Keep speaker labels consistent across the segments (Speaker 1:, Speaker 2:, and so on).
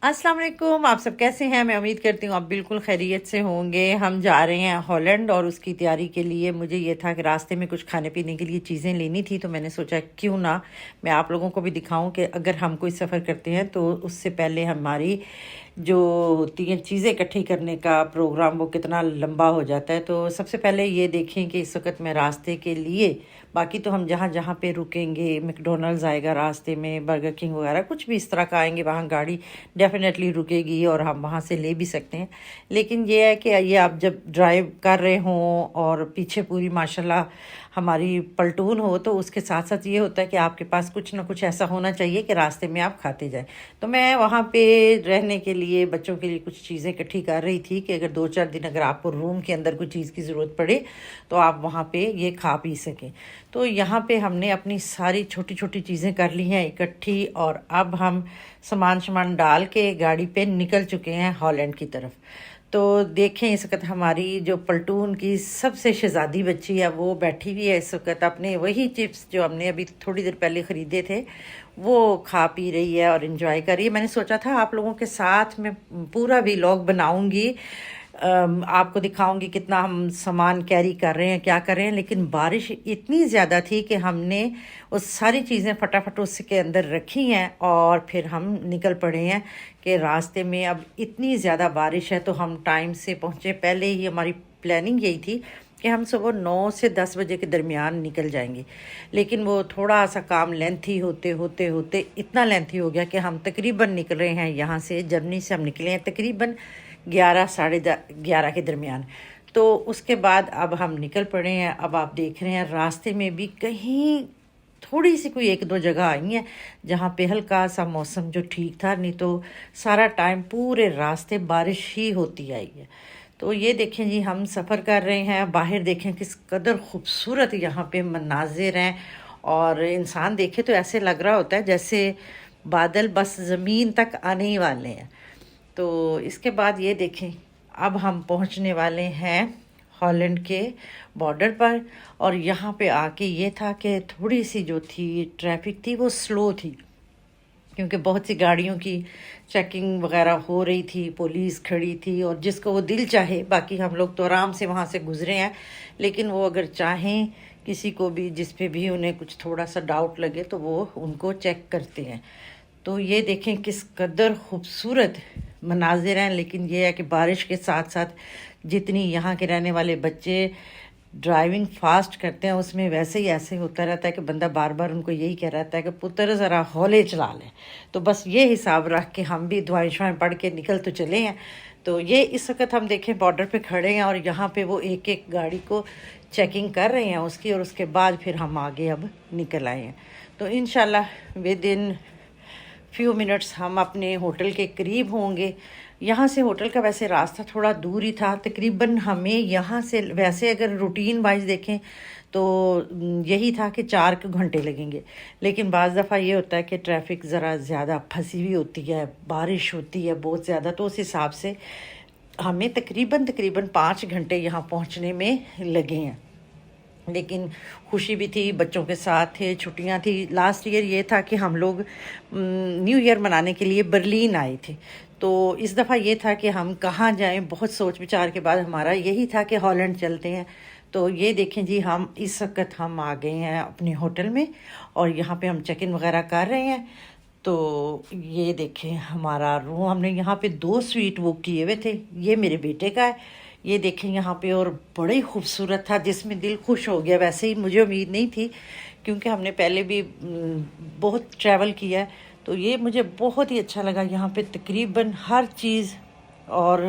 Speaker 1: अस्सलाम वालेकुम। आप सब कैसे हैं? मैं उम्मीद करती हूँ आप बिल्कुल खैरियत से होंगे। हम जा रहे हैं हॉलैंड और उसकी तैयारी के लिए मुझे ये था कि रास्ते में कुछ खाने पीने के लिए चीज़ें लेनी थी, तो मैंने सोचा क्यों ना मैं आप लोगों को भी दिखाऊं कि अगर हम कोई सफ़र करते हैं तो उससे पहले हमारी जो होती हैं चीज़ें इकट्ठी करने का प्रोग्राम वो कितना लंबा हो जाता है। तो सबसे पहले ये देखें कि इस वक्त मैं रास्ते के लिए, बाकी तो हम जहाँ जहाँ पे रुकेंगे, मैकडॉनल्ड्स आएगा रास्ते में, बर्गर किंग वगैरह कुछ भी इस तरह का आएंगे, वहाँ गाड़ी डेफिनेटली रुकेगी और हम वहाँ से ले भी सकते हैं। लेकिन ये है कि ये आप जब ड्राइव कर रहे हों और पीछे पूरी माशाल्लाह हमारी पलटून हो, तो उसके साथ साथ ये होता है कि आपके पास कुछ ना कुछ ऐसा होना चाहिए कि रास्ते में आप खाते जाएं। तो मैं वहाँ पे रहने के लिए बच्चों के लिए कुछ चीज़ें इकट्ठी कर रही थी कि अगर 2-4 दिन अगर आपको रूम के अंदर कोई चीज़ की ज़रूरत पड़े तो आप वहाँ पे ये खा पी सकें। तो यहाँ पे हमने अपनी सारी छोटी छोटी चीज़ें कर ली हैं इकट्ठी, और अब हम सामान सामान डाल के गाड़ी पे निकल चुके हैं हॉलैंड की तरफ। तो देखें इस वक्त हमारी जो पलटून की सबसे शहजादी बच्ची है वो बैठी हुई है इस वक्त, अपने वही चिप्स जो हमने अभी थोड़ी देर पहले ख़रीदे थे वो खा पी रही है और इन्जॉय कर रही है। मैंने सोचा था आप लोगों के साथ मैं पूरा व्लॉग बनाऊंगी, आपको दिखाऊंगी कितना हम सामान कैरी कर रहे हैं, क्या कर रहे हैं। लेकिन बारिश इतनी ज़्यादा थी कि हमने वो सारी चीज़ें फटाफट उसके अंदर रखी हैं और फिर हम निकल पड़े हैं कि रास्ते में अब इतनी ज़्यादा बारिश है तो हम टाइम से पहुँचे। पहले ही हमारी प्लानिंग यही थी कि हम सुबह 9 से 10 बजे के दरमियान निकल जाएंगे, लेकिन वो थोड़ा सा काम लेंथी होते होते होते इतना लेंथी हो गया कि हम तकरीबन निकल रहे हैं यहाँ से, जर्मनी से हम निकले हैं तकरीबन 11 साढ़े 11 के दरमियान। तो उसके बाद अब हम निकल पड़े हैं। अब आप देख रहे हैं रास्ते में भी कहीं थोड़ी सी कोई एक दो जगह आई हैं जहाँ पे हल्का सा मौसम जो ठीक था, नहीं तो सारा टाइम पूरे रास्ते बारिश ही होती आई है। तो ये देखें जी, हम सफ़र कर रहे हैं, बाहर देखें किस कदर खूबसूरत यहाँ पे मनाजिर हैं, और इंसान देखे तो ऐसे लग रहा होता है जैसे बादल बस ज़मीन तक आने ही वाले हैं। तो इसके बाद ये देखें अब हम पहुंचने वाले हैं हॉलैंड के बॉर्डर पर, और यहाँ पे आके ये था कि थोड़ी सी जो थी ट्रैफिक थी वो स्लो थी, क्योंकि बहुत सी गाड़ियों की चेकिंग वगैरह हो रही थी, पुलिस खड़ी थी, और जिसको वो दिल चाहे, बाकी हम लोग तो आराम से वहाँ से गुजरे हैं, लेकिन वो अगर चाहें किसी को भी जिस पे भी उन्हें कुछ थोड़ा सा डाउट लगे तो वो उनको चेक करते हैं। तो ये देखें किस कदर खूबसूरत मनाजिर हैं। लेकिन ये है कि बारिश के साथ साथ जितनी यहाँ के रहने वाले बच्चे ड्राइविंग फास्ट करते हैं उसमें वैसे ही ऐसे होता रहता है कि बंदा बार बार उनको यही कह रहता है कि पुत्र ज़रा हौले चला लें। तो बस ये हिसाब रख के हम भी दुआएं शुआएं पढ़ के निकल तो चले हैं। तो ये इस वक्त हम देखें बॉर्डर पे खड़े हैं और यहाँ पे वो एक एक गाड़ी को चेकिंग कर रहे हैं उसकी, और उसके बाद फिर हम आगे अब निकल आए हैं। तो इंशाल्लाह विद इन फ्यू मिनट्स हम अपने होटल के करीब होंगे। यहाँ से होटल का वैसे रास्ता थोड़ा दूर ही था, तकरीबन हमें यहाँ से वैसे अगर रूटीन वाइज देखें तो यही था कि 4 घंटे लगेंगे, लेकिन बाज़ दफ़ा ये होता है कि ट्रैफिक ज़रा ज़्यादा फंसी हुई होती है, बारिश होती है बहुत ज़्यादा, तो उस हिसाब से हमें तकरीबन तकरीबन 5 घंटे यहाँ पहुँचने में लगे हैं। लेकिन खुशी भी थी, बच्चों के साथ थे, छुट्टियां थी। लास्ट ईयर ये था कि हम लोग न्यू ईयर मनाने के लिए बर्लिन आए थे, तो इस दफ़ा ये था कि हम कहाँ जाएं। बहुत सोच विचार के बाद हमारा यही था कि हॉलैंड चलते हैं। तो ये देखें जी, हम इस वक्त हम आ गए हैं अपने होटल में और यहाँ पे हम चेक इन वगैरह कर रहे हैं। तो ये देखें हमारा रूम, हमने यहाँ पे 2 स्वीट बुक किए हुए थे, ये मेरे बेटे का है। ये देखें यहाँ पे, और बड़ा ही खूबसूरत था जिसमें दिल खुश हो गया। वैसे ही मुझे उम्मीद नहीं थी क्योंकि हमने पहले भी बहुत ट्रैवल किया है, तो ये मुझे बहुत ही अच्छा लगा। यहाँ पे तकरीबन हर चीज़ और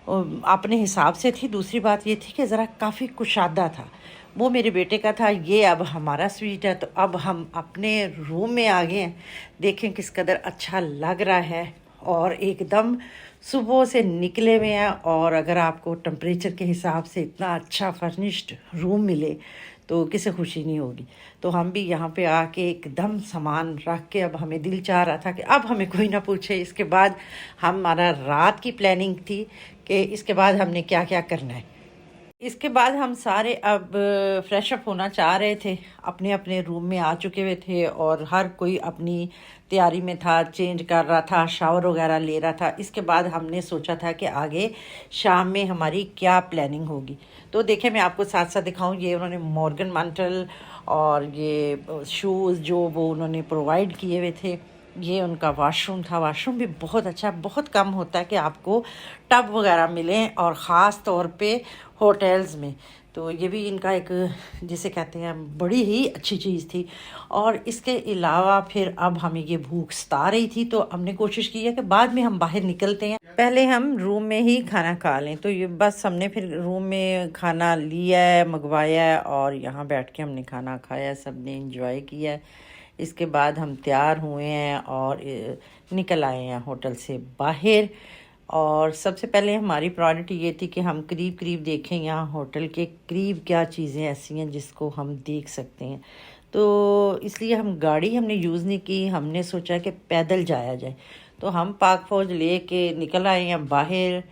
Speaker 1: अपने हिसाब से थी। दूसरी बात ये थी कि ज़रा काफ़ी कुशादा था, वो मेरे बेटे का था। ये अब हमारा स्वीट है। तो अब हम अपने रूम में आ गए हैं, देखें किस कदर अच्छा लग रहा है, और एकदम सुबह से निकले हुए हैं। और अगर आपको टेम्परेचर के हिसाब से इतना अच्छा फर्निश्ड रूम मिले तो किसे खुशी नहीं होगी। तो हम भी यहाँ पे आके एकदम सामान रख के, अब हमें दिल चाह रहा था कि अब हमें कोई ना पूछे। इसके बाद हमारा रात की प्लानिंग थी कि इसके बाद हमने क्या क्या करना है। इसके बाद हम सारे अब फ्रेश अप होना चाह रहे थे, अपने अपने रूम में आ चुके हुए थे और हर कोई अपनी तैयारी में था, चेंज कर रहा था, शावर वगैरह ले रहा था। इसके बाद हमने सोचा था कि आगे शाम में हमारी क्या प्लानिंग होगी। तो देखें, मैं आपको साथ साथ दिखाऊं, ये उन्होंने मॉर्गन मंटल और ये शूज़ जो वो उन्होंने प्रोवाइड किए हुए थे। ये उनका वॉशरूम था। वॉशरूम भी बहुत अच्छा, बहुत कम होता है कि आपको टब वगैरह मिलें, और ख़ास तौर पे होटल्स में। तो ये भी इनका एक, जिसे कहते हैं, बड़ी ही अच्छी चीज़ थी। और इसके अलावा फिर अब हमें ये भूख सता रही थी, तो हमने कोशिश की है कि बाद में हम बाहर निकलते हैं, पहले हम रूम में ही खाना खा लें। तो ये बस हमने फिर रूम में खाना लिया है, मंगवाया है, और यहाँ बैठ के हमने खाना खाया, सब ने इंजॉय किया है। इसके बाद हम तैयार हुए हैं और निकल आए हैं होटल से बाहर। और सबसे पहले हमारी प्रायोरिटी ये थी कि हम करीब करीब देखें यहाँ होटल के करीब क्या चीज़ें ऐसी हैं जिसको हम देख सकते हैं। तो इसलिए हम गाड़ी हमने यूज़ नहीं की, हमने सोचा कि पैदल जाया जाए। तो हम पाक फौज ले के निकल आए हैं बाहर।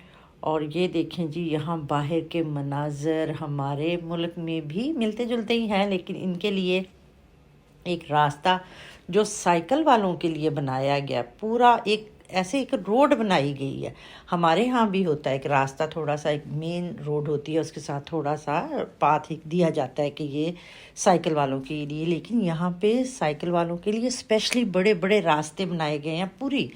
Speaker 1: और ये देखें जी, यहाँ बाहर के मनाजर हमारे मुल्क में भी मिलते जुलते ही हैं, लेकिन इनके लिए एक रास्ता जो साइकिल वालों के लिए बनाया गया, पूरा एक ऐसे एक रोड बनाई गई है। हमारे यहाँ भी होता है एक रास्ता, थोड़ा सा एक मेन रोड होती है, उसके साथ थोड़ा सा पाथ दिया जाता है कि ये साइकिल वालों के लिए, लेकिन यहाँ पे साइकिल वालों के लिए स्पेशली बड़े बड़े रास्ते बनाए गए हैं, पूरी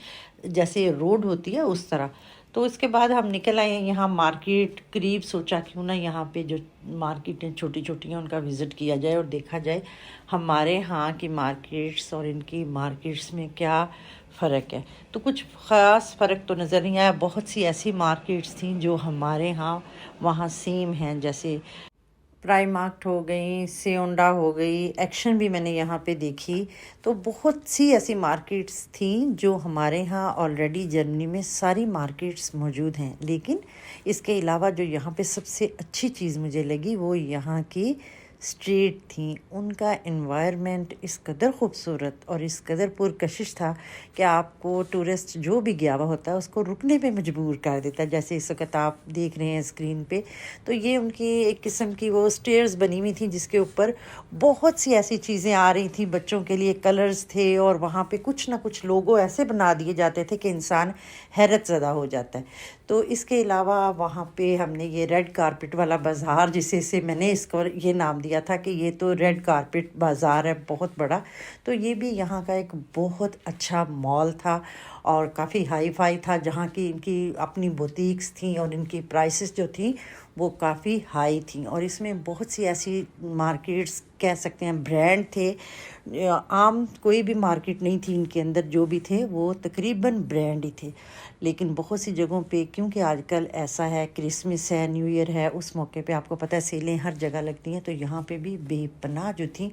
Speaker 1: जैसे रोड होती है उस तरह। तो इसके बाद हम निकल आए हैं यहाँ मार्केट करीब। सोचा क्यों ना यहाँ पे जो मार्केटें छोटी छोटी हैं उनका विज़िट किया जाए और देखा जाए हमारे यहाँ की मार्केट्स और इनकी मार्केट्स में क्या फ़र्क है। तो कुछ ख़ास फ़र्क तो नज़र नहीं आया। बहुत सी ऐसी मार्केट्स थी जो हमारे यहाँ वहाँ सेम हैं, जैसे प्राइमार्ट हो गई, सियोंडा हो गई, एक्शन भी मैंने यहाँ पे देखी। तो बहुत सी ऐसी मार्केट्स थी जो हमारे यहाँ ऑलरेडी जर्मनी में सारी मार्केट्स मौजूद हैं। लेकिन इसके अलावा जो यहाँ पे सबसे अच्छी चीज़ मुझे लगी वो यहाँ की स्ट्रीट थी। उनका एनवायरनमेंट इस कदर ख़ूबसूरत और इस कदर पुरकशिश था कि आपको टूरिस्ट जो भी गया हुआ होता है उसको रुकने पे मजबूर कर देता है। जैसे इस वक्त आप देख रहे हैं स्क्रीन पे, तो ये उनकी एक किस्म की वो स्टेयर्स बनी हुई थी जिसके ऊपर बहुत सी ऐसी चीज़ें आ रही थी। बच्चों के लिए कलर्स थे और वहाँ पे कुछ ना कुछ लोगो ऐसे बना दिए जाते थे कि इंसान हैरत ज़दा हो जाता है। तो इसके अलावा वहाँ पे हमने ये रेड कारपेट वाला बाज़ार, जिसे से मैंने इसको ये नाम दिया था कि ये तो रेड कारपेट बाज़ार है, बहुत बड़ा। तो ये भी यहाँ का एक बहुत अच्छा मॉल था और काफ़ी हाई फाई था, जहाँ की इनकी अपनी बुटीक्स थी और इनकी प्राइसेस जो थी वो काफ़ी हाई थी। और इसमें बहुत सी ऐसी मार्केट्स कह सकते हैं ब्रांड थे, आम कोई भी मार्केट नहीं थी इनके अंदर, जो भी थे वो तकरीबन ब्रांड ही थे। लेकिन बहुत सी जगहों पे, क्योंकि आजकल ऐसा है, क्रिसमस है, न्यू ईयर है, उस मौके पे आपको पता है सेलें हर जगह लगती हैं, तो यहाँ पे भी बेपनाह जो थी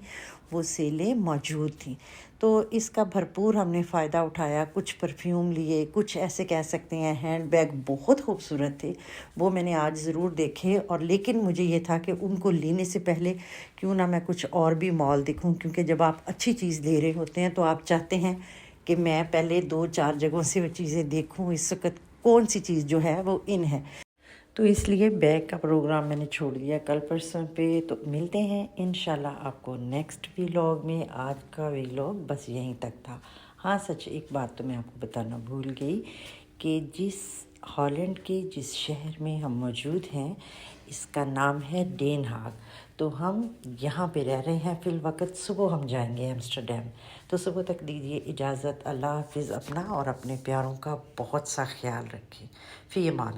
Speaker 1: वो सेलें मौजूद थी। तो इसका भरपूर हमने फ़ायदा उठाया। कुछ परफ्यूम लिए, कुछ ऐसे कह सकते हैं हैंड बैग बहुत खूबसूरत थे, वो मैंने आज ज़रूर देखे। और लेकिन मुझे ये था कि उनको लेने से पहले क्यों ना मैं कुछ और भी मॉल देखूं, क्योंकि जब आप अच्छी चीज़ ले रहे होते हैं तो आप चाहते हैं कि मैं पहले 2-4 जगहों से वो चीज़ें देखूं, इस वक्त कौन सी चीज़ जो है वो इन है। तो इसलिए बैग का प्रोग्राम मैंने छोड़ दिया कल परसों पे। तो मिलते हैं इंशाल्लाह आपको नेक्स्ट व्लॉग में। आज का व्लॉग बस यहीं तक था। हाँ सच, एक बात तो मैं आपको बताना भूल गई कि जिस हॉलैंड के जिस शहर में हम मौजूद हैं इसका नाम है डेन हाग। तो हम यहाँ पे रह रहे हैं फ़िल वक्त। सुबह हम जाएंगे एम्स्टरडम। तो सुबह तक दीजिए इजाज़त। अल्लाह हाफिज़। अपना और अपने प्यारों का बहुत सा ख्याल रखें। फ़ी अमान।